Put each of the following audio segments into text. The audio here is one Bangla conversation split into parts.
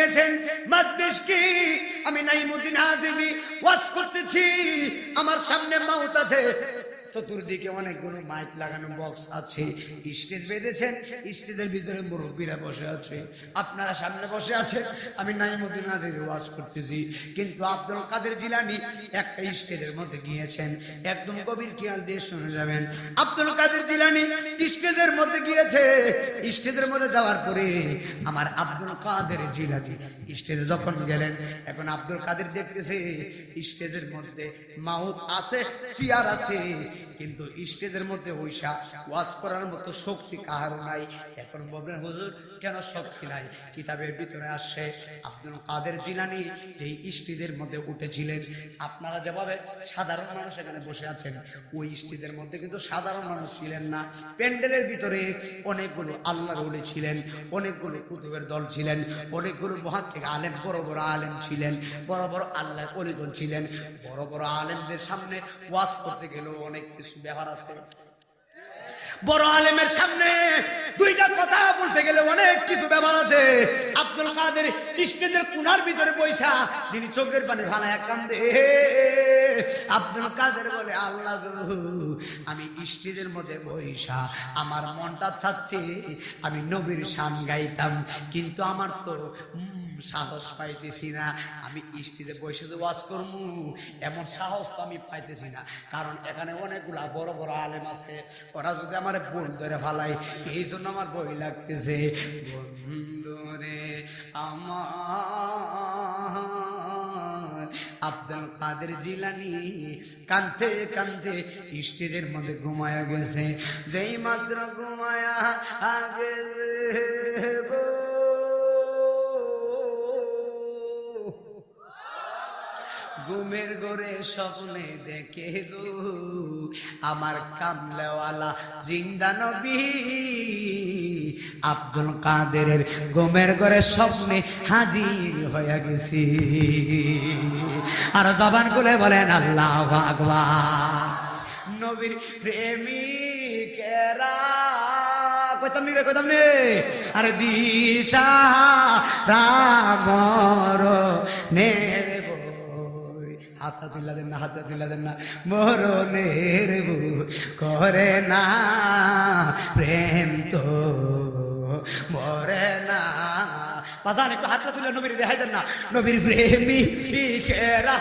গিয়েছেন মাজলিস কি আমি নাইমুদ্দিন আজিজি ওয়াজ করতেছি আমার সামনে মাউত আছে চতুর্দিকে অনেকগুলো মাইক লাগানো বক্স আছে স্টেজ বেঁধেছেন স্টেজের ভিতরে মুরব্বীরা বসে আছে আপনারা সামনে বসে আছে আমি নাইমুদ্দিন আজিজি ওয়াজ করতেছি কিন্তু আব্দুল কাদের জিলানী একটা স্টেজের মধ্যে গিয়েছেন একদম গভীর খেয়াল দিয়ে শুনে যাবেন আব্দুল কাদের জিলানী স্টেজের মধ্যে গিয়েছে স্টেজের মধ্যে যাওয়ার পরে আমার আব্দুল কাদের জিলানী স্টেজে যখন গেলেন এখন আব্দুল কাদের দেখতেছে স্টেজের মধ্যে মাউত আছে চেয়ার আছে কিন্তু স্টেজের মধ্যে ওইসা ওয়াজ করার মতো শক্তি কাহারও নাই এখন বলবেন হুজুর কেন শক্তি নাই কিতাবের ভিতরে আসছে আব্দুল কাদের জিলানী যেই স্টেজের মধ্যে উঠেছিলেন আপনারা যেভাবে সাধারণ মানুষ এখানে বসে আছেন ওই স্টেজের মধ্যে কিন্তু সাধারণ মানুষ ছিলেন না প্যান্ডেলের ভিতরে অনেকগুলো আল্লাহর ওলি ছিলেন অনেকগুলো কুতুবের দল ছিলেন অনেকগুলো মুহাদ্দিস আলেম বড় বড় আলেম ছিলেন বড় বড় আল্লাহর ওলিগণ ছিলেন বড় বড় আলেমদের সামনে ওয়াজ করতে গেলেও অনেক কিছু ব্যাপার আছে বড় আলেমের সামনে দুইটা কথা বলতে গেলে অনেক কিছু ব্যাপার আছে আব্দুল কাদের স্টেজের কোণার ভিতরে বৈশা তিনি চোখের পানি ফালায় কান্দে আব্দুল কাদের বলে আল্লাহ গো আমি স্টেজের মধ্যে বৈশা আমার মনটা চাচ্ছে আমি নবীর শান গাইতাম কিন্তু আমার তো সাহস পাইতেছি না আমি স্টেজে বসে যে ওয়াজ করবো এমন সাহস তো আমি পাইতেছি না কারণ এখানে অনেকগুলা বড় বড় আলেম আছে ওরা যদি আমার বোন ধরে ফালাই এই জন্য আমার ভয় লাগতেছে বন্ধুরে আমার আব্দুল কাদের জিলানী কাঁদতে কাঁদতে স্টেজের মধ্যে ঘুমায়া গেছে যেই মাত্র ঘুমায়া গেছে গো ঘুমের ঘরে স্বপ্নে দেখে গো আমার কামলেওয়ালা জিন্দা নবী আব্দুল কাদেরের ঘুমের ঘরে স্বপ্নে হাজির হয়ে গেছি আর জবান খুলে বলেন আল্লাহু আকবার নবীর প্রেমিকেরা কইতাম নি আরে দিশা রামর নের হাতটা তুলা দেন না মরণের করে না প্রেম তো মরে না বাজান একটু হাতটা তুলে নবীর দেখাই দেন না নবীর প্রেমিকেরা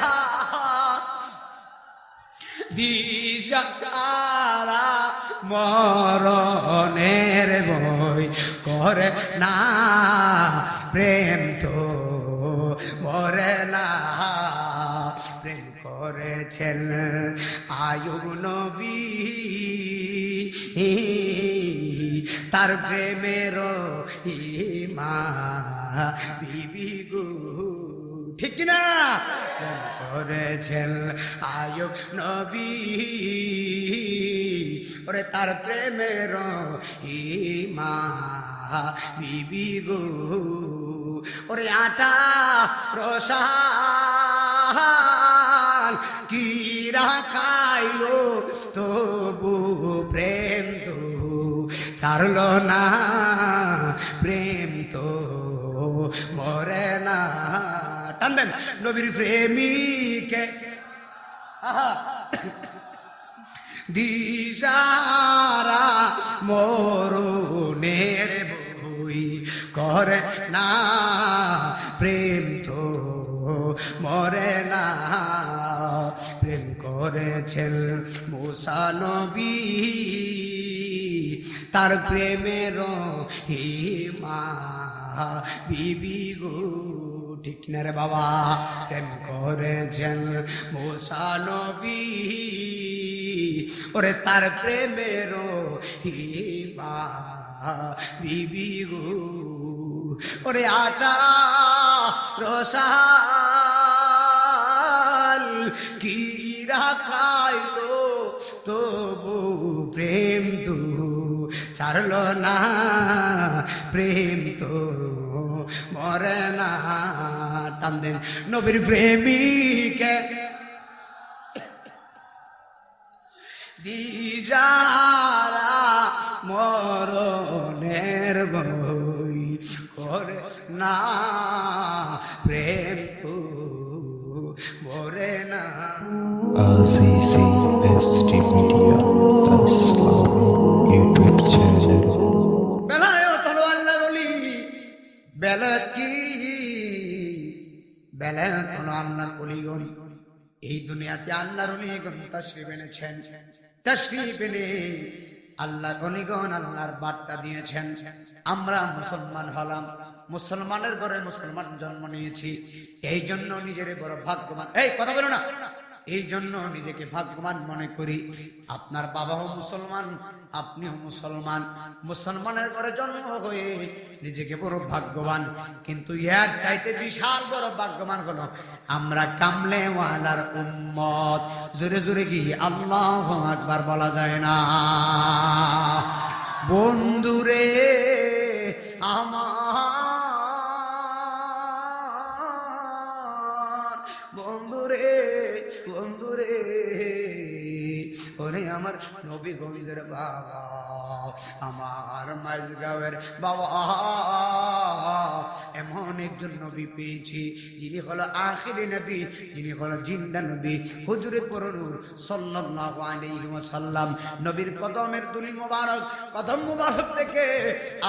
দিশারা মরণের বই করে না প্রেম তো মরে না প্রেম করেছেন আয়ুব নবী তার প্রেমের মা বিবি গো ঠিক কিনা প্রেম করেছেন আয়ুব নবী ওরে তার প্রেমের মা বিবি গো ওরে আটা রসাল কিরা খাইলো তবু প্রেম তো ছাড়ল না প্রেম তো মরে না টান দেন নবীর প্রেমিকে দিশারা মরণের বই করে না প্রেম তো মরে না প্রেম করেছেন মুসা নবী তার প্রেমের হিমা বিবি গো ঠিক না রে বাবা প্রেম করেছেন মুসা নবী ওরে তার প্রেমের হিমা বিবি গো ওরে আটা রসাল কিরা খাইলো তবু প্রেম তো ছাড়ল না প্রেম তো মরে না টান দেন নবীর প্রেমিকে দিশারা মরণের বই করে না This is SD Media, the Islamic YouTube channel. Belayet হলো আল্লাহর ওলি। বেলায়েত কি? বেলায়েত হলো আল্লাহর ওলিগণ। এই দুনিয়াতে আল্লাহর ওলিগণ তাশরীফ এনেছেন। তাশরীফ এনে আল্লাহর ওলিগণ আল্লাহর বার্তা দিয়েছেন। আমরা মুসলমান হলাম, মুসলমানের ঘরে মুসলমান জন্ম নিয়েছি, এই জন্য নিজের বড় ভাগ্যবান। এই কথা বলো না। এই জন্য নিজেকে ভাগ্যবান মনে করি। আপনার বাবাও মুসলমান, আপনিও মুসলমান। মুসলমানের ঘরে জন্ম হয়ে নিজেকে বড় ভাগ্যবান। কিন্তু এর চাইতে বিশাল বড় ভাগ্যবান হলো আমরা কামলেওয়ালার উম্মত। জোরে জোরে কি আল্লাহু আকবার বলা যায় না? বন্ধুরে আমার, বন্ধুরে বন্ধুরে, ওরে আমার নবীগঞ্জের বাবা, আমার মাঝগাঁওয়ের বাবা, এমন একজন নবী পেয়েছি যিনি হলো আখিরি নবী, যিনি হলো জিন্দা নবী, হুজুরে পুরনুর সাল্লাল্লাহু আলাইহি ওয়াসাল্লাম। নবীর কদমের ধুলি মোবারক, কদম মোবারক থেকে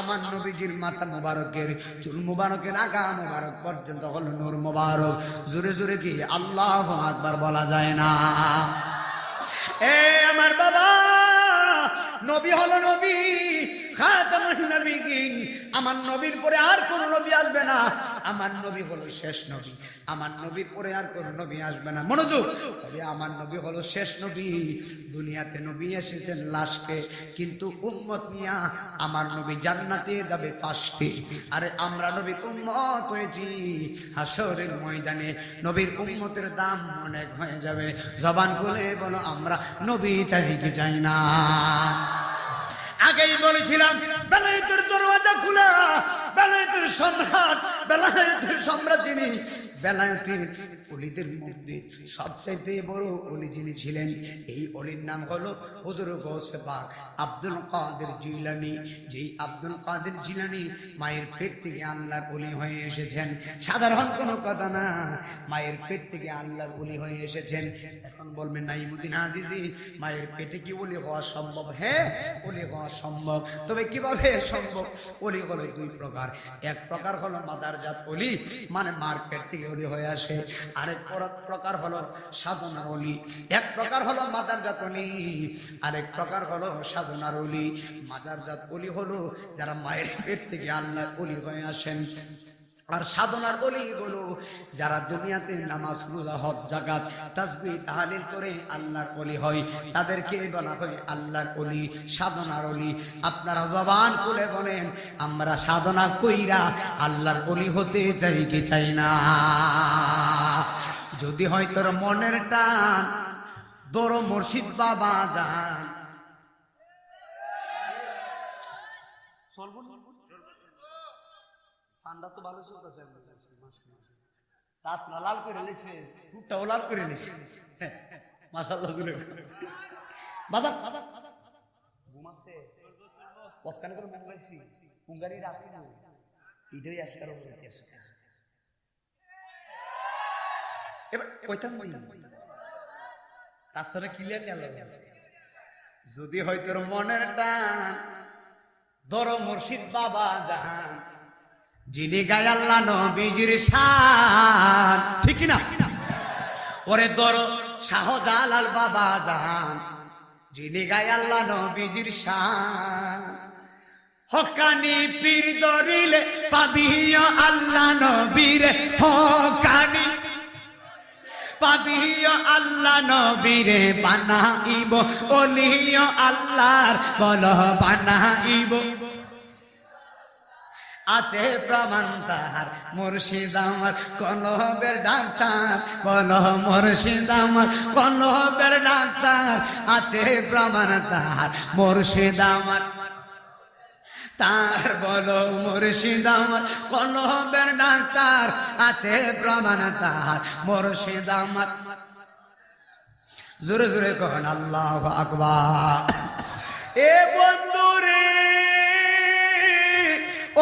আমার নবীজির মাথা মোবারকের চুল মোবারকের আগা মোবারক পর্যন্ত হলো নূর মোবারক। জোরে জোরে কি আল্লাহু আকবার বলা যায় না? এ আমার বাবা, নবী হলো নবী, খাতামুন নবিয়্যিন। আমার নবীর পরে আর কোন নবী আসবে না। আমার নবী হলো শেষ নবী, আমার নবীর পরে আর কোন নবী আসবে না। মনোযোগ, তবে আমার নবী হলো শেষ নবী। দুনিয়াতে নবী এসেছেন লাস্টে, কিন্তু উম্মত নিয়া আমার নবী জান্নাতে যাবে ফার্স্টে। আরে আমরা নবীর উম্মত হয়েছি, হাসরের ময়দানে নবীর উম্মতের দাম অনেক হয়ে যাবে। জবান খুলে বলো আমরা নবী চাই কি চাই না? আগেই বলেছিলাম বেলায়েতের দরওয়াজা খোলা, বেলায়েতের সম্রাট, বেলায়েতের সম্রাট যিনি, বেলায়েতের ওলিদের মধ্যে সবচাইতে বড় ওলি যিনি ছিলেন, এই ওলির নাম হলো হুজুর গৌসে পাক আব্দুল কাদের জিলানী। যেই আব্দুল কাদের জিলানী মায়ের পেট থেকে আল্লাহর ওলি হয়ে এসেছেন। সাধারণ কোনো কথা না, মায়ের পেট থেকে আল্লাহর ওলি হয়ে এসেছেন। এখন বলবেন নাইমুদ্দিন আজিজি, মায়ের পেটে কি ওলি হওয়া সম্ভব? হ্যাঁ, ওলি হওয়া সম্ভব। তবে কিভাবে সম্ভব? ওলি হলো দুই প্রকার। এক প্রকার হলো মাদারজাত ওলি, মানে মার পেট থেকে ওলি হয়ে আসে। আরেক প্রকার হলো সাধনার ওলি। এক প্রকার হলো মাদারজাত ওলি, আরেক প্রকার হলো সাধনার ওলি। মাদারজাত ওলি হলো যারা মায়ের পেট থেকে আল্লাহর ওলি হয়ে আসেন। আর সাধনার ওলি হলো যারা দুনিয়াতে নামাজ রোজা হজ যাকাত তাসবিহ তাহলিল করে আল্লাহর ওলি হয়, তাদেরকে বলা হয় আল্লাহর ওলি, সাধনার ওলি। আপনারা জবান খুলে বলেন, আমরা সাধনা কইরা আল্লাহর ওলি হতে চাই কি চাই না? যদি হয় তোর মনের টান, দর মুর্শিদ বাবা যান। ঠান্ডা তো ভালো চলতেছে, রাত লাল করে নিছে, টুকটাও লাল করে নিছে। মাশাআল্লাহ জুড়ে বাজার বাজার ঘুমাছে কতখানি করে মঙ্গাইছি মুঙ্গারির আসে না, ইডই আজকার এবার কইতাম না রাস্তাটা ক্লিয়ার গেল। যদি হয়তো মনের টান, ধর মুর্শিদ বাবা যান, যিনি গায় আল্লাহ নবীজির শান, ঠিক না? ওরে ধর শাহজালাল বাবা যান, যিনি গায় আল্লাহ নবীজির শান। হকানি পীর দরিলে পাবিও আল্লাহ নবীর, হকানি পাবিও আল্লাহ নবীরে, বানাইব ওলিও আল্লাহর বল বানাইব। আছে প্রমাণ তাহার মুর্শিদ আমার কলবের ডাক্তার, বল মুর্শিদ আমার কলবের ডাক্তার। আছে প্রমাণ তাহার মুর্শিদ আমার, তার বলো মুর্শিদ আমার কলবের ডাক্তার। আছে প্রমাণ তাহার মুর্শিদ আমার। জোরে জোরে কন আল্লাহু আকবার। এ বন্ধু রে,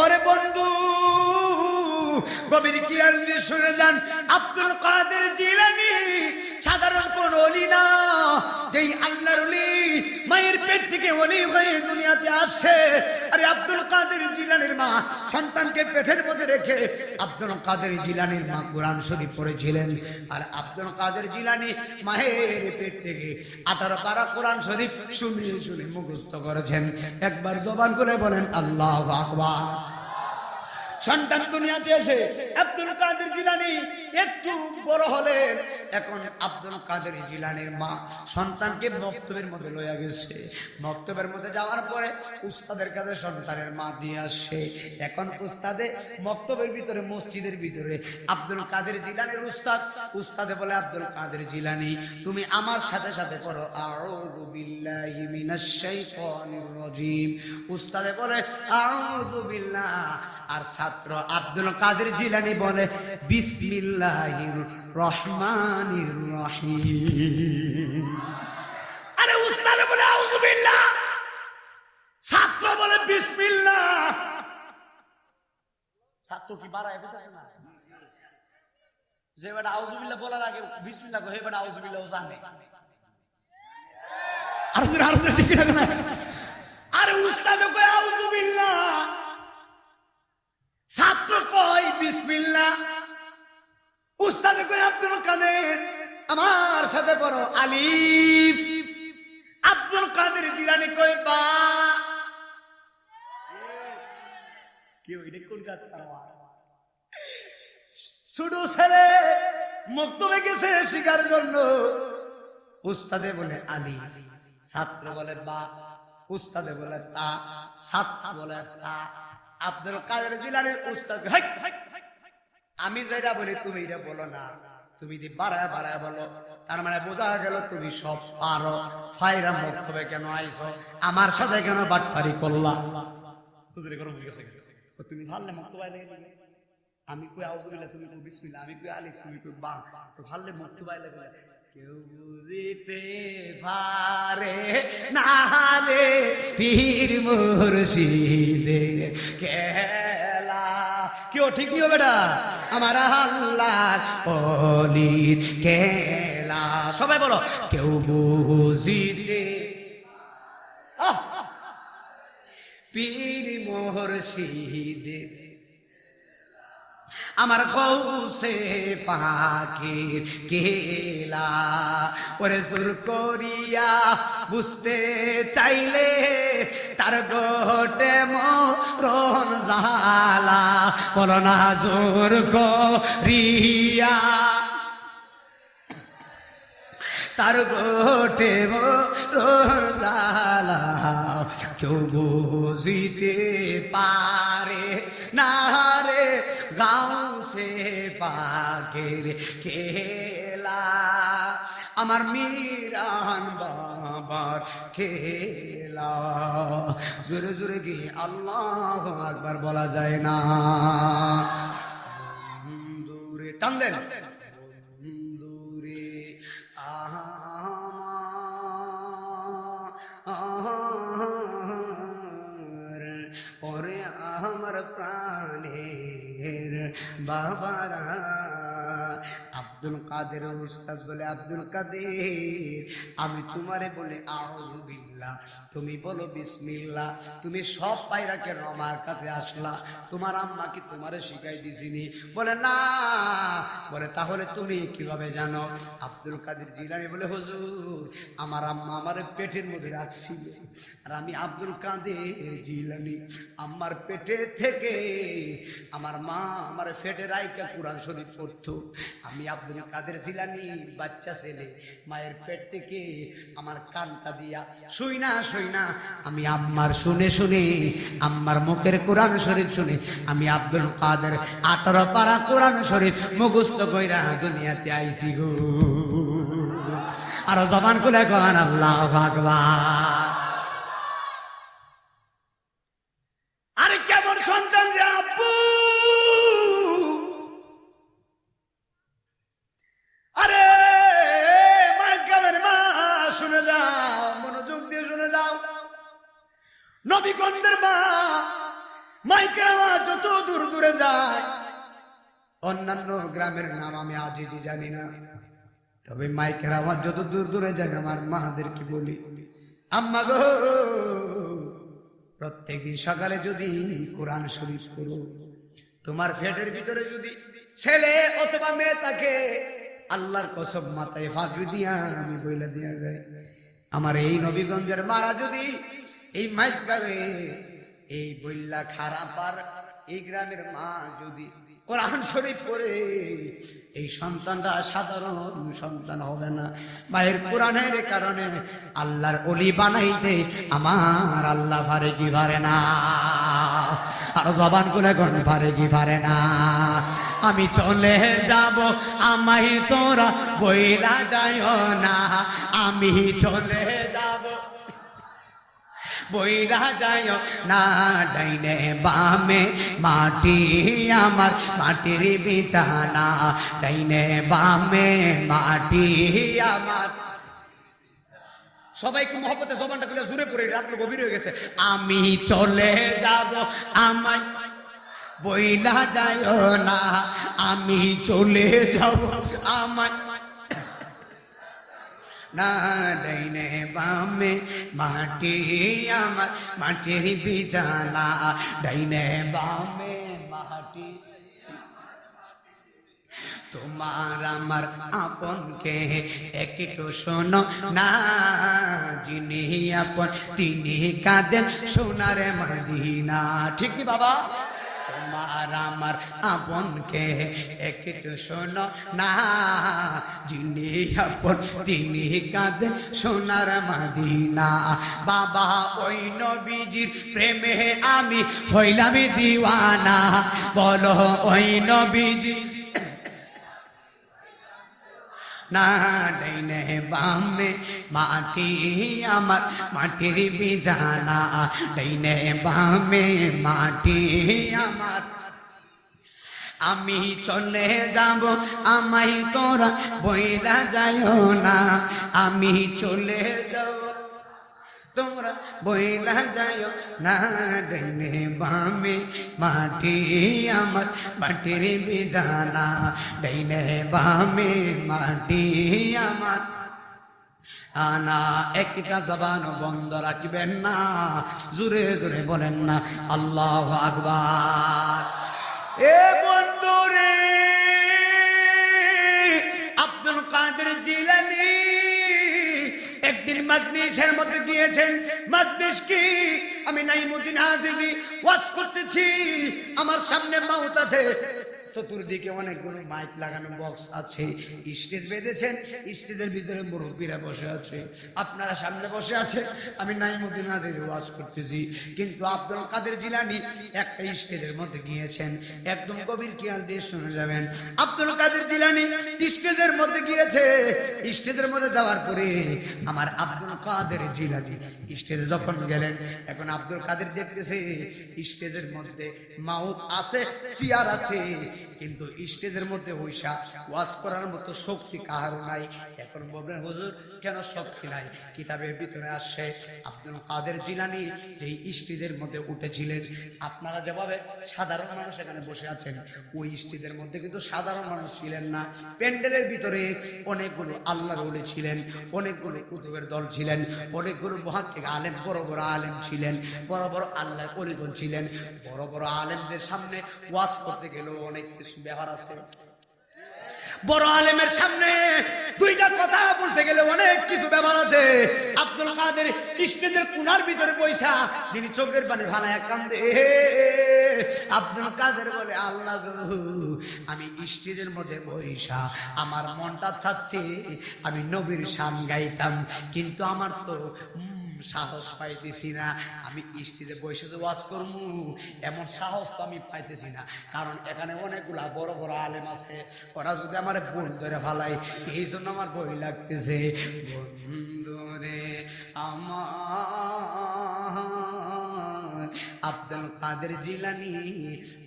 ওরে বন্ধু, গভীর খেয়াল দিয়ে শুনে যান। আব্দুল কাদের জিলানী সাধারণ কোন ওলি না, যেই আল্লাহর ওলি মায়ের পেট থেকে ওলি হয়ে দুনিয়াতে আসছে। আরে আব্দুল কাদের জিলানীর মা সন্তানকে পেটের মধ্যে রেখে আব্দুল কাদের জিলানীর মা কোরআন শরীফ পড়েছিলেন। আর আব্দুল কাদের জিলানী মায়ের পেট থেকে 18 পারা কোরআন শরীফ শুনে শুনে মুখস্থ করেছেন। একবার জবান করে বলেন আল্লাহু আকবার। সন্তান দুনিয়াতে এসে আব্দুল কাদের জিলানী একটু বড় হলেন। এখন আব্দুল কাদের জিলানীর মা সন্তানকে মক্তবের মধ্যে লইয়া গেছে। মক্তবের মধ্যে যাওয়ার পরে উস্তাদের কাছে সন্তানের মা দিয়ে আসে। এখন উস্তাদে মক্তবের ভিতরে, মসজিদের ভিতরে আব্দুল কাদের জিলানীর উস্তাদে বলে, আব্দুল কাদের জিলানী তুমি আমার সাথে সাথে পড়ো আউযু বিল্লাহি মিনাশ শাইতানির রাজিম। উস্তাদে বলে আউযু বিল্লাহ, আর ছাত্র আব্দুল কাদের জিলানী বলে বিসমিল্লাহির রহমানির রহিম। আরে উস্তাদ বলে আউযু বিল্লাহ, ছাত্র বলে বিসমিল্লাহ। ছাত্র কি বাড়ায় বলতেছে না? যে বেটা আউযু বিল্লাহ বলার আগে বিসমিল্লাহ কহে, বেটা আউযু বিল্লাহ জানে। আর ঠিক না? আরে উস্তাদ কয় আউযু বিল্লাহ, ছাত্র কয় বিসমিল্লাহ। উস্তাদ কয় আব্দুল কাদের আমার সাথে পড়ো আলিফ। আব্দুল কাদের জিলানী কয় বা। কেউ এটা কোন কাজ করা? ছোট ছেলে মক্তবে গেছে শিকার জন্য। উস্তাদে বলে আলিফ, ছাত্র বলে বা, উস্তাদে বলে তা, ছাত্র বলে তা। আব্দুল কাদের জিলানীর উস্তাদ আমি যেটা বলি তুমি এটা বলো না, তুমি যদি বাড়ায় বাড়ায় বলো তার মানে বোঝা গেল তুমি সব পারো। ফায়রা মক্তবে কেন আইছো? আমার সাথে কেন বাটফারি করলা? হুজুরে গরম হয়ে গেছে। তুমি ভাললে মক্তবে আইলে, আমি কই আউযু বিল্লাহ, তুমি কই বিসমিল্লাহ, আমি কই আলিফ, তুমি কই বা, তো ভাললে মক্তবে আইলে কেউ বুঝিতে পারে না রে পীর মুর্শিদে খেলা। কেউ ঠিক নিও বেটা, আমার আল্লাহর ওলির খেলা। সবাই বলো কেউ বুঝিতে পীর মুর্শিদে আমার গৌসে পাকের কেলা। ওরে জোর করিয়া বুঝতে চাইলে তার গোটে মরণ জালা। বলো না জোর করিয়া তার গোটে মরণ জালা। কেউ বুঝিতে পারে না রে গাউসে পাকের খেলা। আমার মিরান বাবার খেলা। জোরে জোরে কি আল্লাহু আকবার বলা যায় না? দূরে টান দেন, দূরে ওরে আমার প্রাণের বাবারা। আব্দুল কাদের উস্তাদ বলে আব্দুল কাদের আমি তোমারে বলে আউযু বিল্লাহ, তুমি বলো বিসমিল্লাহ। তুমি সব পায়রা কেন আমার কাছে আসলা? তোমার আম্মা কি তোমারে শিখাই দিছিনি? বলে না। বলে তাহলে তুমি কিভাবে জানো? আব্দুল কাদের জিলানী বলে হুজুর আমার আম্মা আমার পেটের মধ্যে রাখছিল, আর আমি আব্দুল কাদের জিলানী আমার পেটে থেকে আমার মা আমার পেটে রাইকা কোরআন শরীফ পড়তো। আমি আব্দুল কাদের জিলানী বাচ্চা ছেলে, মায়ের পেট থেকে আমার কানটা দিয়া শুই না আমি আম্মার শুনে শুনে, আম্মার মুখের কোরআন শরীফ শুনে আমি আব্দুল কাদের 18 পারা কোরআন শরীফ মুখস্থ কইরা দুনিয়াতে আইছি গো। আরো জবান খুলে কন আল্লাহু আকবার। আরে কেমন সন্তান রে আব্বু! আরে মাঝগামের মা শুনে যাও, মনোযোগ দিয়ে শুনে যাও। নবীগণদের মা মাইকের আওয়াজ যত দূর দূরে যায়, অন্যান্য গ্রামের নাম আমি আজই জানি না, তবে মাইকের আওয়াজ যত দূর দূরে যায় আমার মাদেরকে বলি, আম্মা গো, প্রত্যেকদিন সকালে যদি কোরআন শরীফ পড়ো, তোমার পেটের ভিতরে যদি ছেলে অথবা মেয়ে থাকে, আল্লাহর কসম মাথায় ফাঁকি দিয়া আমি বইলা দিয়া যায়, আমার এই নবীগঞ্জের মারা যদি এই মাইজ গাবে এই বইলা খারাপ আর এই গ্রামের মা যদি কোরআন শরীফ পড়ে, এই সন্তানটা সাধারণ সন্তান হবে না। মায়ের কোরআনের কারণে আল্লাহর ওলি বানাইতে আমার আল্লাহ পারে কি পারে না? আর জবান করে কোন পারে কি পারে না? আমি চলে যাব আমায় তোরা বইলা যাইও না, আমি চলে যাব বইরা যায় না, ডাইনে বামে মাটি আমার মাটির বিছানা, ডাইনে বামে মাটি আমার। সবাই একটু মহব্বতে জবানটা খুলে জুড়ে পড়ে, রাত্র গভীর হয়ে গেছে। আমি চলে যাব আমায় বইলা যায় না, আমি চলে যাব আমায় না, ডাইনে বামে মাটি আমার মাটির বিছানা, ডাইনে বামে মাটি। তোমার আমার আপনকে একটু শোনো না, যিনি আপন তিনি কাঁদেন সোনার মদিনা। ঠিক কি বাবা? তোমার আমার আপনকে একটু শোনো না, যিনি আপন তিনি কাঁদেন সোনার মদিনা। বাবা ওই নবীজির প্রেমে আমি হইলাম দিওয়ানা, বলো ওই নবীজি না, ডাইনে বামে মাটি আমার মাটির বিছানা, ডাইনে বামে মাটি আমার। আমি চলে যাব আমায় তোরা বইলা যাইও না, আমি চলে যাব তোমরা বইলা যাইও না, ডাইনে বামে মাটি আমার মাটির বিছানা, ডাইনে বামে মাটি আমার। আনা একটা জবান বন্ধ রাখবেন না, জোরে জোরে বলেন না আল্লাহু আকবার। এ বন্ধু রে, আব্দুল কাদের জিলানী একদিন মজলিসের মধ্যে গিয়েছেন। মজলিস কি? আমি নাইমুদ্দিন আজিজি ওয়াজ করতেছি, আমার সামনে মাউত আছে, চতুর্দিকে অনেকগুলো মাইক লাগানো বক্স আছে, স্টেজ বেঁধেছেন, স্টেজের ভিতরে মুরব্বীরা বসে আছে, আপনারা সামনে বসে আছে, আমি নাইমুদ্দিন আজিজি ওয়াজ করতেছি। কিন্তু আব্দুল কাদের জিলানী একটা স্টেজের মধ্যে গিয়েছেন, একদম গভীর খেয়াল দিয়ে শুনে যাবেন। আব্দুল কাদের জিলানী স্টেজের মধ্যে গিয়েছে, স্টেজের মধ্যে যাওয়ার পরে আমার আব্দুল কাদের জিলানী স্টেজে যখন গেলেন, এখন আব্দুল কাদের দেখতেছে স্টেজের মধ্যে মাউত আছে, চেয়ার আছে, কিন্তু স্টেজের মধ্যে বৈশা ওয়াজ করার মতো শক্তি কাহারও নাই। এখন বলবেন হুজুর কেন শক্তি নাই? কিতাবের ভিতরে আসছে আব্দুল কাদের জিলানী যেই স্টেজের মধ্যে উঠেছিলেন, আপনারা যেভাবে সাধারণ মানুষ এখানে বসে আছেন, ওই স্টেজের মধ্যে কিন্তু সাধারণ মানুষ ছিলেন না। প্যান্ডেলের ভিতরে অনেকগুলো আল্লাহর ওলি ছিলেন, অনেকগুলো কুতুবের দল ছিলেন, অনেকগুলো মুহাক্কিক আলেম, বড় বড় আলেম ছিলেন, বড় বড় আল্লাহর ওলিগণ ছিলেন। বড় বড় আলেমদের সামনে ওয়াজ করতে গেলেও অনেক কিছু ব্যাপার আছে। বড় আলেমের সামনে দুইটা কথা বলতে গেলে অনেক কিছু ব্যাপার আছে। আব্দুল কাদের স্টেজের কোণার ভিতরে বৈশা যিনি চোখের পানি ভানায় কান্দে। আব্দুল কাদের বলে, আল্লাহ গো, আমি স্টেজের মধ্যে বৈশা আমার মনটা চাচ্ছে আমি নবীর শান গাইতাম, কিন্তু আমার তো সাহস পাইতেছি না, আমি স্টেজে বসে যে ওয়াজ করবো এমন সাহস তো আমি পাইতেছি না, কারণ এখানে অনেকগুলা বড় বড় আলেম আছে, ওরা যদি আমার বোন ধরে ফালাই, এই জন্য আমার ভয় লাগতেছে। বন্ধুরে আমার আব্দুল কাদের জিলানী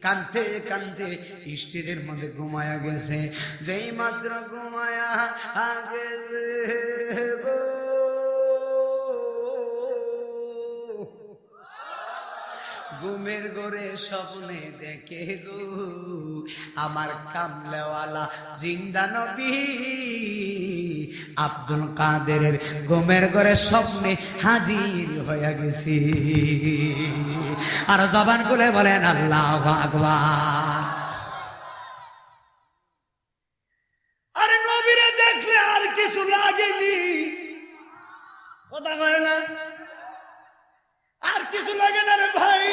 কাঁদতে কাঁদতে স্টেজের মধ্যে ঘুমায়া গেছে। যেই মাত্র ঘুমায়া গেছে গো, ঘুমের ঘরে স্বপ্নে দেখে গো আমার কামলেওয়ালা জিন্দা নবী আব্দুল কাদেরের ঘুমের ঘরে স্বপ্নে হাজির হয়ে গেছি। আর জবান খুলে বলেন আল্লাহু আকবার। আরে নবীরে দেখলে আর কিছু লাগেনি, কথা কয় না, আর কিছু লাগে না রে ভাই।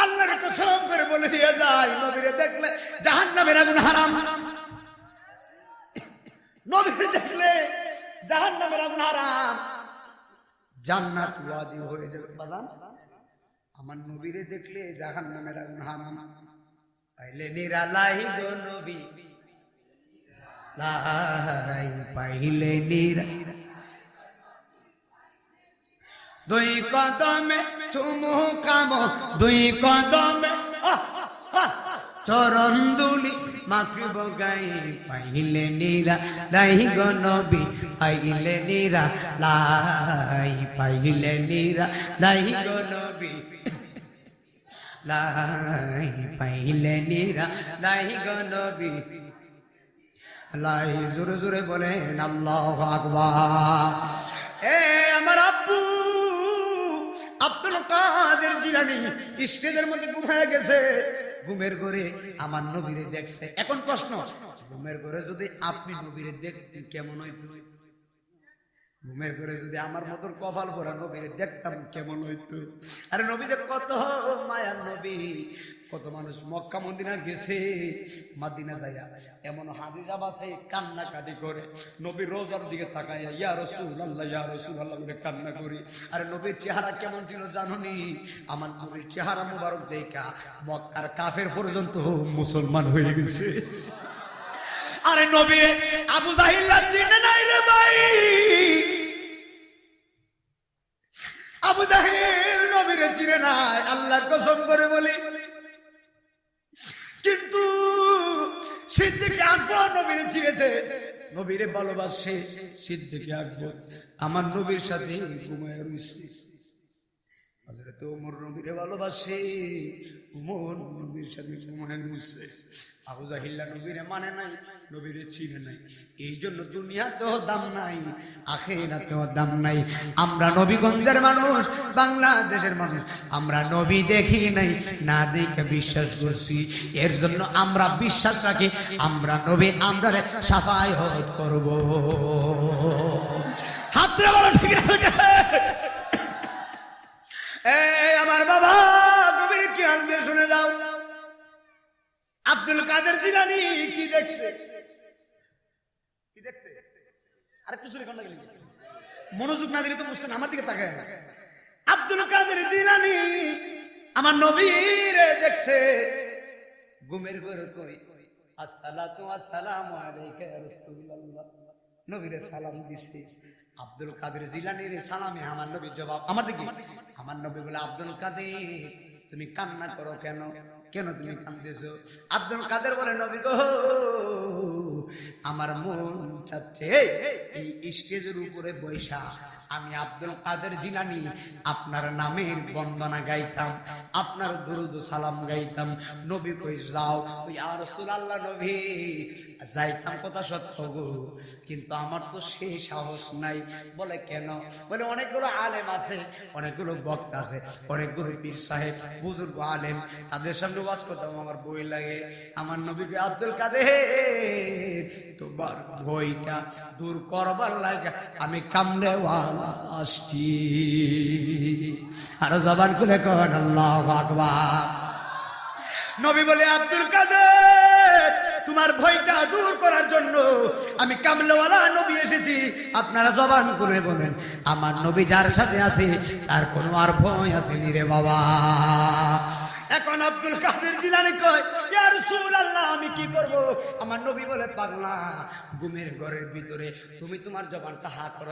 আল্লাহর কসম করে বলে দিয়ে যায়, নবীরে দেখলে জাহান্নামের আগুন হারাম। নবীরে দেখলে জাহান্নামের আগুন হারাম, জান্নাত ওয়াজিব হয়ে যাবে। বাজান, আমার নবীরে দেখলে জাহান্নামের আগুন হারাম। পাইলে নিরালাই গো নবী, লাই পাইলে নিরা, দুই কদমে চুমু কাম, দুই কদমে চরণ দুলি মাখিব গাই। পাইলে নিরা লাই গো নবী, পাইলে নিরা লাই, পাইলে নিরা লাই গো নবী লাই, পাইলে নিরা লাই গো নবী লাই। জোরে জোরে বলেন আল্লাহু আকবার। এ আমার আব্বু আব্দুল কাদের জিলানী স্টেজের মধ্যে ঘুমায় গেছে, ঘুমের ঘরে আমার নবীরে দেখছে। এখন প্রশ্ন, ঘুমের ঘরে যদি আপনি নবীরে দেখতেন কেমন হইত? ঘুমের ঘরে যদি আমার মতন কপাল ভরা নবীরে দেখতাম কেমন হইতো? আরে নবী যে কত মায়ার নবী, কত মানুষ মক্কা মদিনা গেছে, মাদিনা যাইয়া এমন হাদিস আছে কান্নাকাটি করে, নবীর রোজার দিকে তাকাইয়া ইয়া রাসূলুল্লাহ ইয়া রাসূলুল্লাহ করে কান্না করি। আরে নবীর চেহারা কেমন ছিল জানোনি? আমার নবীর চেহারা মুবারক দেখা মক্কার কাফের পর্যন্ত মুসলমান হয়ে গেছে। আরে নবী আবু জাহিল চিনে নাই রে ভাই, আবু জাহিল নবীরে চিনে নাই, আল্লাহর কসম করে বলি। কিন্তু সিদ্দিক আকবর নবীরে চিনেছে, নবীরে ভালোবাসে। সিদ্দিক আকবর আমার নবীর সাথে ঘুমায় রইছে। হযরত ওমর নবীরে ভালোবাসে, ওমর নবীর সাথে ঘুমায় রইছে। আবু জাহিল্লা নবীরে মানে নাই, নবীরে চিনে নাই, এই জন্য দুনিয়াতেও দাম নাই, আখিরাতেও দাম নাই। আমরা নবীগঞ্জের মানুষ, বাংলাদেশের মানুষ, আমরা নবী দেখি নাই, না দেখে বিশ্বাস করছি। এর জন্য আমরা বিশ্বাস রাখি, আমরা নবী আমরা শাফায়াত করব। হাত ধরে বলো ঠিক আছে। এই আমার বাবা নবীর কি আনবে শুনে যাও। আব্দুল কাদের জিলানী কি দেখছে? কি দেখছে? আরে কিছু মনোযোগ না দিলে তো বুঝতেন, আমার দিকে তাকায় না। আব্দুল কাদের জিলানী আমার নবীর দেখছে ঘুমের ঘরে কই আসসালাতু ওয়াসসালামু আলাইকা ইয়া রাসূলুল্লাহ, নবীরে সালাম দিছে। আব্দুল কাদের জিলানীর সালামে আমার নবী জবাব আমার দিকে, আমার নবী বলে আব্দুল কাদের তুমি কান্না করো কেন? কেন তুমি কাঁদতেছো? আব্দুল কাদের বলে নবী গো আমার মন চাচ্ছে এই স্টেজের উপরে বৈশা আমি আব্দুল কাদের জিলানী আপনার নামের বন্দনা গাইতাম, আপনার দুরুদ সালাম গাইতাম। নবী কই যাও ইয়া রাসূলুল্লাহ, নবী যাইতাম কথা সত্য গো, কিন্তু আমার তো সেই সাহস নাই। বলে কেন? বলে অনেকগুলো আলেম আছে, অনেকগুলো বক্তা আছে, অনেকগুলো পীর সাহেব বুজুর্গ আলেম, তাদের সামনে ওয়াজ করতাম আমার বই লাগে। আমার নবীকে আব্দুল কাদের তোমার ভয়টা দূর করবার লাগে আমি কামড়েওয়ালা আসছি। আর জবান খুলে কন আল্লাহু আকবার। নবী বলে আব্দুল কাদের তোমার ভয়টা দূর করার জন্য আমি কামলেওয়ালা নবী এসেছি। আপনারা জবান করে বলেন আমার নবী যার সাথে আছে তার কোনো আর ভয় আসেনি রে বাবা। এখন আব্দুল কাদের জিলানী কয় ইয়া রাসূলুল্লাহ আমি কি করব? আমার নবী বলে পাগলা ঘুমের ঘরের ভিতরে তুমি তোমার জবানটা হা করো।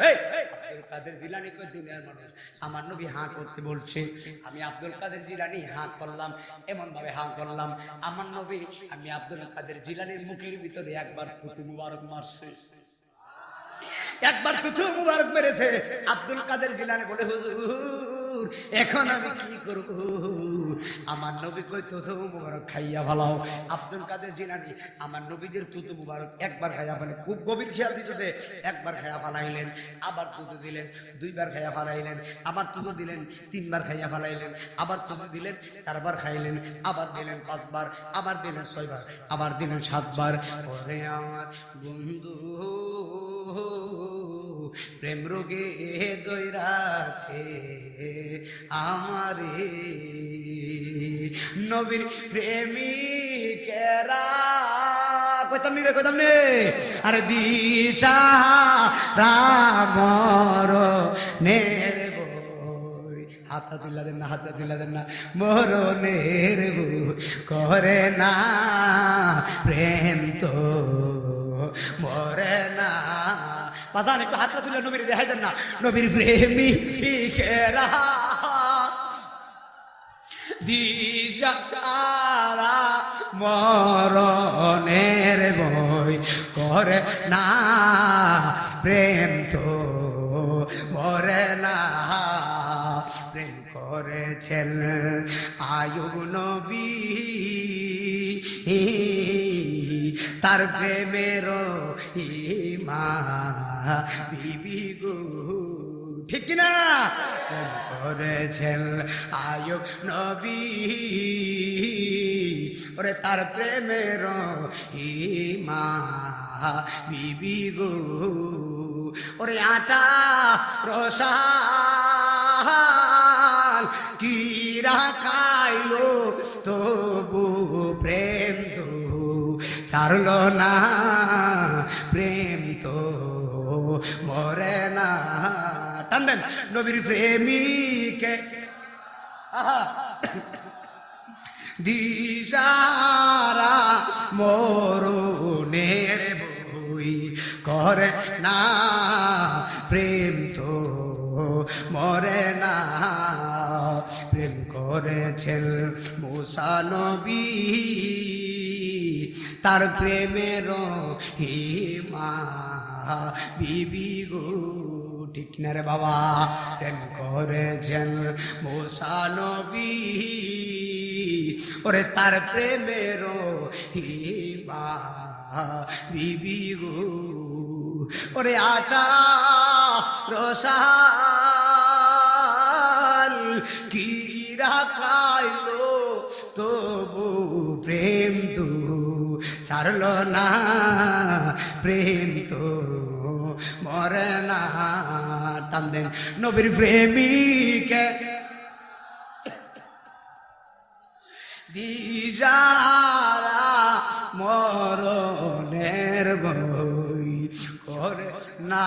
আব্দুল কাদের জিলানী কয় দুনিয়ার মানুষ আমার নবী হা করতে বলছে, আমি আব্দুল কাদের জিলানী হা করলাম, এমন ভাবে হা করলাম আমার নবী আমি আব্দুল কাদের জিলানীর মুখের ভিতরে একবার থুতু মুবারক মারছে, একবার থুতু মুবারক মেরেছে। আব্দুল কাদের জিলানী বলে হুজুর এখন আমি কি করব? আমার নবী কই তুতু মুবারক খাইয়া ভালাও। আব্দুল কাদের জিলানী আমার নবীদের তুতু মুবারক একবার খাইয়া ফেলেন, খুব গভীর খেয়াল দিতেছে। একবার খাইয়া ফালাইলেন, আবার তুতু দিলেন, দুইবার খাইয়া ফালাইলেন, আবার তুতু দিলেন, তিনবার খাইয়া ফালাইলেন, আবার তুতু দিলেন, চারবার খাইলেন, আবার দিলেন পাঁচবার, আবার দিলেন ছয়বার, আবার দিলেন সাতবার। ওরে আমার বন্ধু প্রেম রোগে দইরাছে আমারে, নবীর প্রেমিকেরা কইতাম নি রে, কইতাম নে। আরে দিশা রামর নের বই, হাতা তুলা দেন না, হাতা তুলা দেন না, মরণের বই করে না প্রেম তো মরে না। বাজান একটু হাতটা তুলে নবীর দেখাই দেন না, নবীর প্রেমিকেরা দিশা সারা মরণের বই করে না প্রেম তো মরে না। প্রেম করেছেন আয়ুব নবী, তার প্রেমের ইমা বিবি গো, ঠিক না? প্রেম করেছেন আয়ুব নবী, ওরে তার প্রেমের ইমা বিবি গো, ওরে আটা রসাল কিরা খাইলো তবু প্রেম তো ছাড়ল না, প্রেম তো মরে না। টান দেন নবীর প্রেমিকে দিশারা মরণের বই করে না প্রেম তো মরে না। প্রেম করেছেন মুসা নবী, তার প্রেমের হিমা বিবি গো, ঠিক না রে বাবা? প্রেম করেছেন মুসা নবী, ওরে তার প্রেমের হিমা বিবি গো, ওরে আটা রসাল কিরা খাইলো তবু প্রেম তো ছাড়ল না, প্রেম তো মরে না। টান দেন নবীর প্রেমিকে দিশারা মরণের বই করে না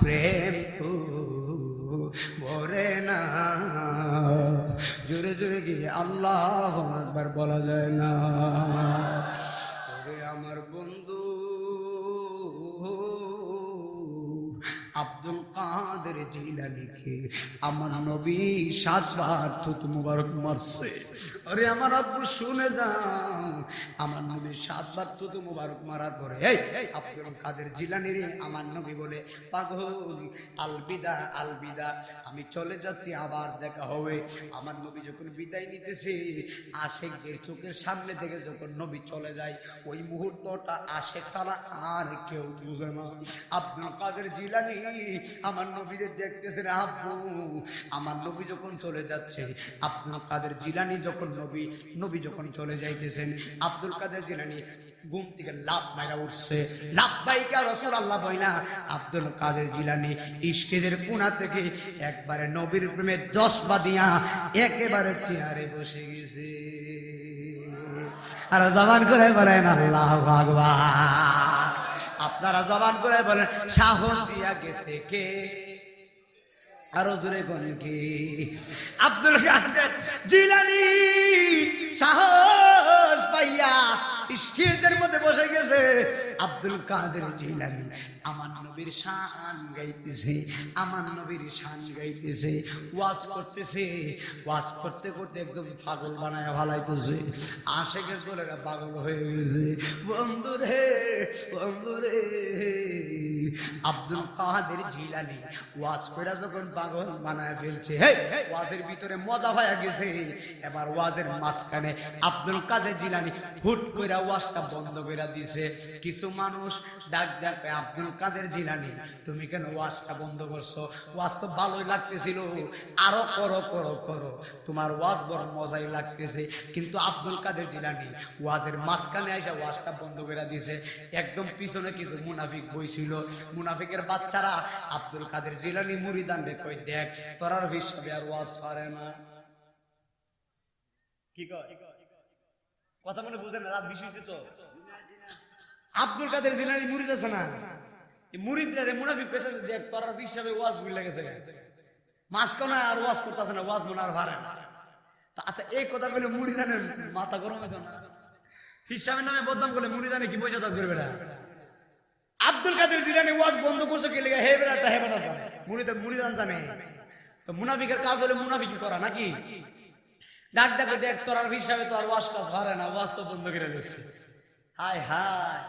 প্রেম তো মরে না। জোরে জোরে গিয়ে আল্লাহু আকবার বলা যায় না? ওরে আমার বন্ধু আব্দুল কাদের জিলানীকে আমার নবী 7 বার থুতু মুবারক মারছে। আরে আমার আব্বু শুনে যাও, আমার নবী 7 বার থুতু মুবারক মারার পরে এই আব্দুল কাদের জিলানী রে আমার নবী বলে, পাগল আলবিদা আলবিদা, আমি চলে যাচ্ছি, আবার দেখা হবে। আমার নবী যখন বিদায় নিতেছে, আশেকদের চোখের সামনে থেকে যখন নবী চলে যায়, ওই মুহূর্তটা আশেক ছাড়া আর কেউ বুঝে না। আব্দুল কাদের জিলানী আমার নবীরে দেখতেছেন। আব্বু আমার নবী যখন চলে যাচ্ছে, আব্দুল কাদের জিলানী যখন নবী যখন চলে যাইতেছেন, আব্দুল কাদের জিলানী ঘুম থেকে লাভ মাইরা উঠছে, লাব্বাইকা রাসূলুল্লাহ বইলা আব্দুল কাদের জিলানী স্টেজের কোণা থেকে একবারে নবীর প্রেমে 10 বাদিয়া একেবারে চেয়ারে বসে গেছে। আর জবান করে বলেন আল্লাহু আকবার। আপনারা জবান করে বলেন সাহস দিয়া গেছে কে? আরো জোরে বলেন কে? আব্দুল কাদের জিলানী সাহস পাইয়া স্টেজের মধ্যে বসে গেছে। আব্দুল কাদের জিলানী আমার নবীর শান গাইতেছে, আমার নবীর শান গাইতেছে, ওয়াজ করতেছে। ওয়াজ করতে করতে একদম পাগল বানায় ভালাইতেছে। আশেকের দলেরা পাগল হয়ে গেছে। বন্ধুরে বন্ধুরে আব্দুল কাদের জিলানী ওয়াজ কইরা যখন পাগল বানায় ফেলছে, হে ওয়াজের ভিতরে মজা হয়ে গেছে, এবার ওয়াজের মাঝখানে আব্দুল কাদের জিলানী হুট কইরা ওয়াজটা বন্ধ কইরা দিছে। কিছু মানুষ ডাক ডাকে, আব্দুল কাদের জিলানী তুমি কেন ওয়াজটা বন্ধ করছো? ওয়াজ তো ভালোই লাগতেছিল, আরো করো করো করো, তোমার ওয়াজ বড় মজাই লাগতেছে। কিন্তু আব্দুল কাদের জিলানী ওয়াজের মাঝখানে এসে ওয়াজটা বন্ধ করে দিছে। একদম পিছনে কিছু মুনাফিক বইছিল, মুনাফিকের বাচ্চারা আব্দুল কাদের জিলানী মুরিদান রে কই, দেখ তোরার হিসাবে আর ওয়াজ পারে না। কি কয় কথা মনে বুঝেন না? রাত বেশি হয়েছে তো। আব্দুল কাদের জিলানী মুরিদ আছে না, মুরিদরা রে মুনাফিক কইতাছে, দেখ তোরার হিসাবে ওয়াজ ভুল লেগেছে, মাঝখানে আর ওয়াজ করতেছে না, ওয়াজ মনে আর ভারে না। আচ্ছা এই কথা বলে মুরিদানের মাথা গরম হতো না? হিসাবের নামে বদনাম করলে মুরিদানে কি পয়সা থাকবে বেটা? আব্দুল কাদের জিলানী ওয়াজ বন্ধ করছে কে লেগে? হে বেটা হে বেটা জানে, মুরিদান জানে। তো মুনাফিকের কাজ হলে মুনাফিকি করা নাকি? ডাক ডাকে, দেখ তোর হিসাবে তো আর ওয়াজ কাজ হারে না, ওয়াজ তো বন্ধ করে দিচ্ছে। হায় হায়,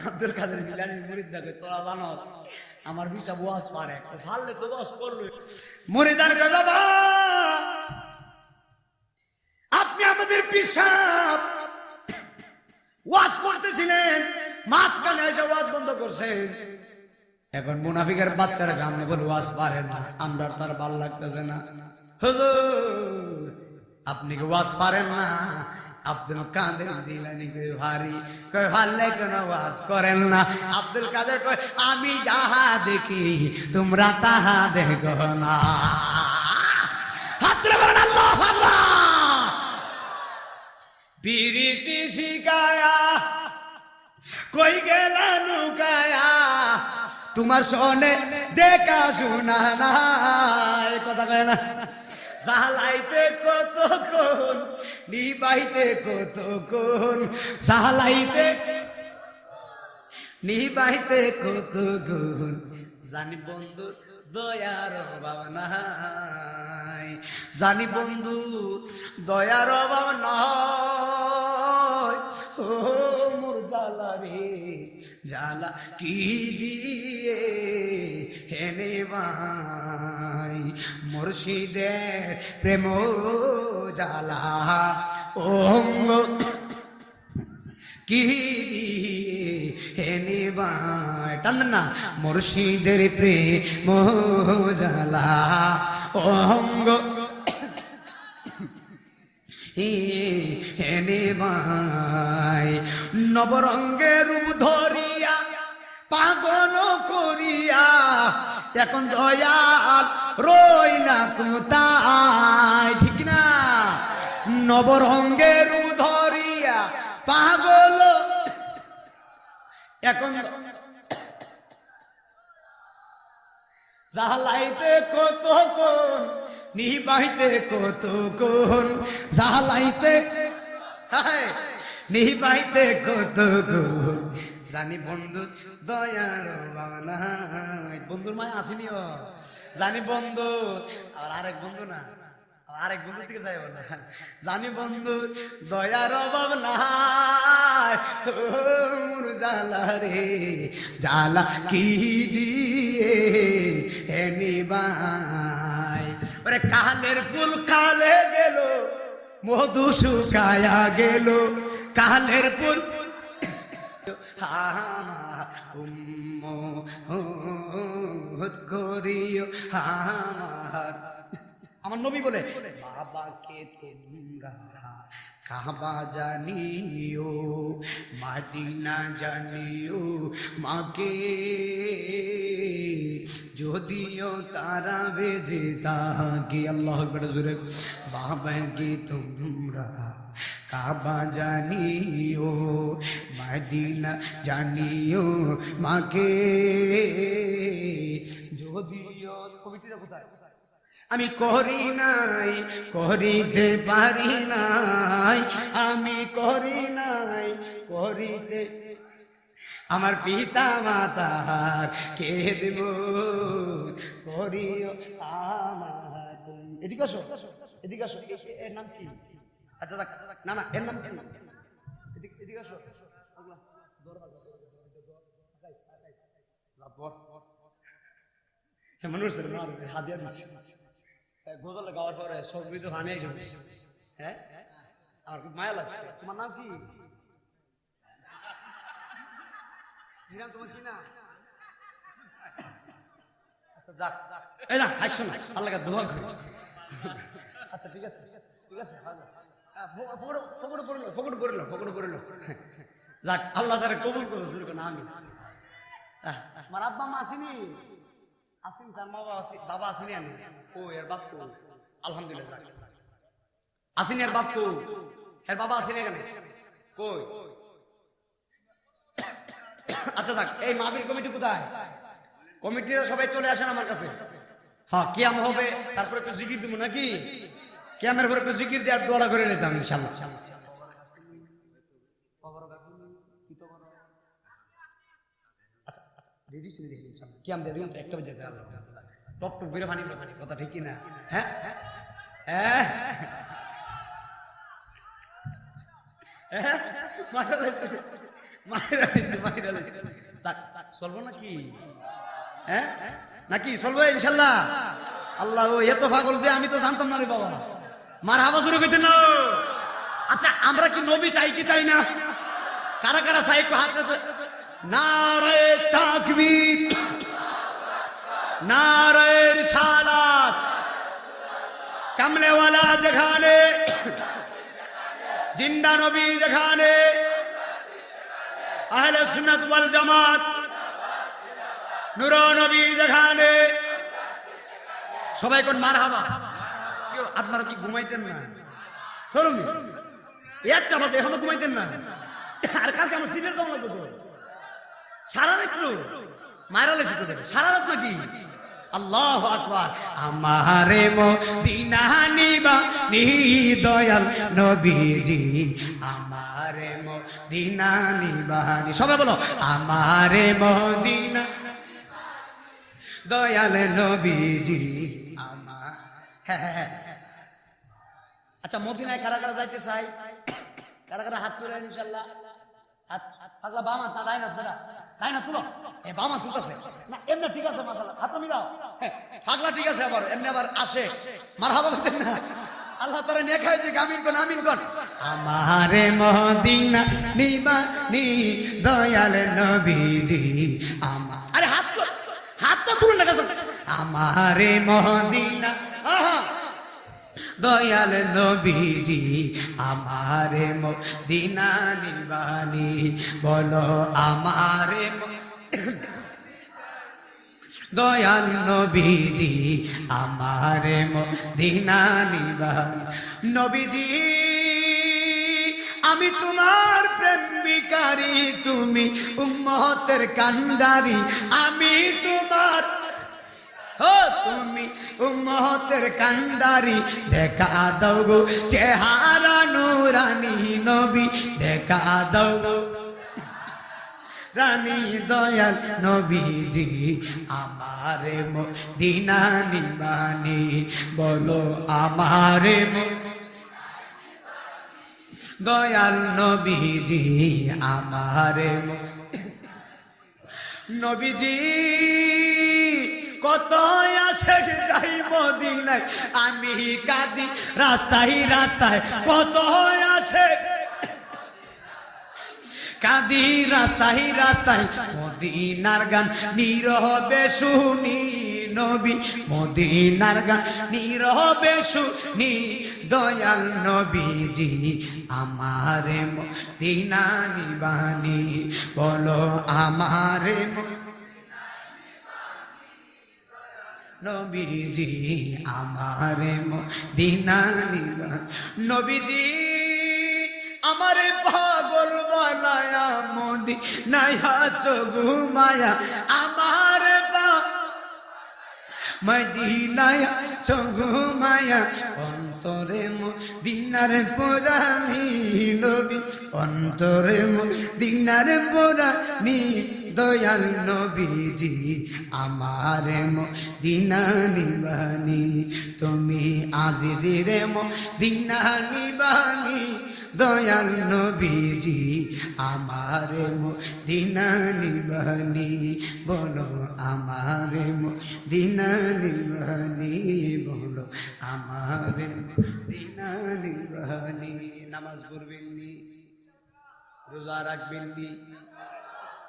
আব্দুল কাদের জিলানী মুরিদ ডাকে, তোরা জানোস আমার হিসাব ওয়াজ পারে, ভাললে তো ওয়াজ করবে। মুরিদান রে বাবা, আপনি আমাদের পিসাব ওয়াজ করতেছিলেন, মাঝখানে এসে ওয়াজ বন্ধ করছেন। এখন মুনাফিকের বাচ্চারা গামনে বলে ওয়াজ পারেন না, আমরা তার ভালো লাগতেছে না। হুজুর আপনি কি ওয়াজ পারেন না? আব্দুল কাদের জিলানী কই ভারী, কই ভাল্লে কেন ওয়াজ করেন না? আব্দুল কাদের কই, আমি যাহা দেখি তোমরা তাহা দেখো না। হাত তুলে বলেন আল্লাহু আকবার। পিরিতি শিকায়া কই গেলা লুকায়া, তোমার সনে দেখা শোনা নাই, কথা কয় না। জ্বালাইতে কতক্ষণ, নিবাইতে কতক্ষণ, জ্বালাইতে নিবাইতে কতক্ষণ, জানি বন্ধু দয়ার অভাব নাই, জানি বন্ধু দয়ার অভাব নয়। ও মোর জ্বালা রে জ্বালা কি দিয়ে হেনে ভাই, মুর্শিদের প্রেম জ্বালা ও কি হেনে ভাই, টান না, মুর্শিদের প্রেম জ্বালা অঙ্গ হেনে ভাই, নবরঙ্গের রূপ ধরিয়া পাগল করিয়া, এখন দয়াল রই না কোথায়, ঠিক না? নবরঙ্গের রূপ ধরিয়া পাগল, এখন জ্বালাইতে কতক্ষণ, নিবাইতে কতক্ষণ, জ্বালাইতে নিবাইতে কতক্ষণ, জানি বন্ধু দয়ার বাবা, বন্ধুর মায় আসেনি, জানি বন্ধু আর আরেক বন্ধু না, আরেক বন্ধুর দিকে যাই বলে, জানি বন্ধু দয়ার অভাব নাই, জ্বালা রে জ্বালা কি দিয়ে এনে ভাই, ওরে কালের ফুল কালে গেল, মধু শুকায়া গেল, কালের ফুল করিও আমার নবী বলে, বাবাকে তোমরা কাবা জানিও, মদিনা জানিও, মাকে যদিও তারা বেজে থাকে। আল্লাহু আকবার জোরে। বাবাকে তোমরা কাবা জানিও, মদিনা জানিও, মাকে যদিও। কবিতা কোথায়? আমি করি নাই, করিতে পারি নাই, আমি করি নাই, করিতে আমার পিতা মাতার কে দেব, করিও আমার। এদিকে আসো, এদিকে আসো। এর নাম কি? আচ্ছা না না, এর নাম কি? এদিকে আসো। লাভ মানুষ হাদিয়া দিচ্ছে গজল গাওয়ার পরে সবই তো হানিয়ে যাবে। হ্যাঁ আমার খুব মায়া লাগছে। তোমার নাম কি? তোমার কি না? এই না হাসছো না, আল্লাহকে দোয়া করি। আচ্ছা ঠিক আছে ঠিক আছে, ফকর পড়লো। যাক আল্লাহ তারা কবুল করো, শুরু করো আমি। আমার আব্বা মা আসেনি? আসেন, তার বাবা আসেনি? আমি ও এর বাপ কো? আলহামদুলিল্লাহ যাক আসেনি। এর বাপ কো? এর বাবা আসেনি কেন? কই? আচ্ছা যাক, এই মাহফিল কমিটি কোথায়? কমিটিরা সবাই চলে আসেন আমার কাছে। হ্যাঁ কিয়াম হবে, তারপরে একটু জিকির দিব নাকি? কিয়ামের পরে একটু জিকির দিয়ে আর দোয়া করে নিতাম ইনশাআল্লাহ। আচ্ছা আচ্ছা রেডি ছিল দেখি ইনশাআল্লাহ। কিয়াম দিয়ে দিলাম তো একটা বেজেছে, টপ টপ করে পানি কথা ঠিক কি না? হ্যাঁ হ্যাঁ চলবো নাকি? হ্যাঁ নাকি চলবো ইনশাল্লাহ? আল্লাহ এত পাগল যে আমি তো জানতাম না রে বাবা। মার হাবা শুরু করতে না। আচ্ছা আমরা কি নবী চাই কি চাই না? কারা কারা চাই একটু হাত নারে তাকবীর, নারে রিসালাত, কামলেওয়ালা যেখানে, জিন্দা নবী যেখানে, আহলে সুন্নাত ওয়াল জামাত, নূর নবী যেখানে, সবাই কোন মারহাবা। কেউ আপনারা কি ঘুমাইতেন না? চলুন একটা বাজে এখনো ঘুমাইতেন না? আর কালকে আমার সিলেট যাওয়া লাগবে তো। সারা রাত মায়েরা লেছি তো সারা রাত নাকি? আল্লাহু আকবার। আমারে মদিনা নিবানি দয়াল নবীজি, আমারে মদিনা নিবানি। সবাই বলো আমারে মদিনা দয়াল নবীজি আমার। হ্যাঁ আচ্ছা মদিনায় কারা কারা যাইতে চাই? কারা কারা হাত তুলে ইনশাআল্লাহ? হাত পাগলা বাম হাত না ডাইন হাত? বেটা ডাইন হাত তুলো। এ বাম হাত তুলতেছে না, এমনি ঠিক আছে মাশাআল্লাহ। হাত নামি দাও। পাগলা ঠিক আছে, আবার এমনি আবার আসে মারহাবা বলতেন না। আল্লাহ তাআলা নেখায় দিক। আমিন কোন আমিন কোন। আমারে মদিনা নিবানি দয়াল নবীজি আমার। আরে হাত তো হাতটা তুলুন না কাছে। আমারে মদিনা দয়াল নবীজি, আমারে মদিনা নিবানি। বলো আমারে দয়াল নবীজি, আমারে মদিনা নিবানি। নবীজি আমি তোমার প্রেমিকারি, তুমি উম্মতের কান্ডারি। আমি তোমার তুমি উম্মতের কান্ডারি। দেখা দাও গো চেহারা নুরানি নবী, দেখা দাও গো রানী দয়াল নবীজি, আমারে মদিনা নিবানি। বলো আমারে দয়াল নবীজি, আমারে নবীজি কত আসে যাই মদিনায়, আমি কাঁদি রাস্তায় রাস্তায়। কত আসে কাঁদি রাস্তায় রাস্তায়, মদিনার গান নীরবে শুনি নবী, মদিনার গান নীরবে শুনি দয়াল নবীজি, আমারে মদিনা নিবানি। বলো আমারে নবীজি, আমারে মদিনা নিবানি। নবীজি আমারে পাগল বানায়া মদিনায়া চঘুমায়া, আমারে মদিনায়া চঘুমায়া। অন্তরে মদিনার পুরানি নবী, অন্তরে মদিনার পুরানি দয়াল নবীজি আমার মদিনা নিবানি তুমি আজিজির মদিনা নিবানি দয়াল নবীজি আমার মদিনা নিবানি বলো আমার মদিনা নিবানি বলো আমার মদিনা নিবানি নামাজ পড়বেননি রোজা রাখবেননি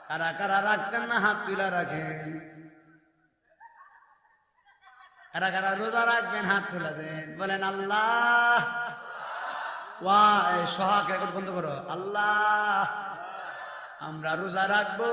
কারা কারা রাখতেন না হাত তুলে রাখেন কারা কারা রোজা রাখবেন হাত তুলে দেন বলেন আল্লাহ সোহাগ রেকর্ড বন্ধ করো আল্লাহ আমরা রোজা রাখবো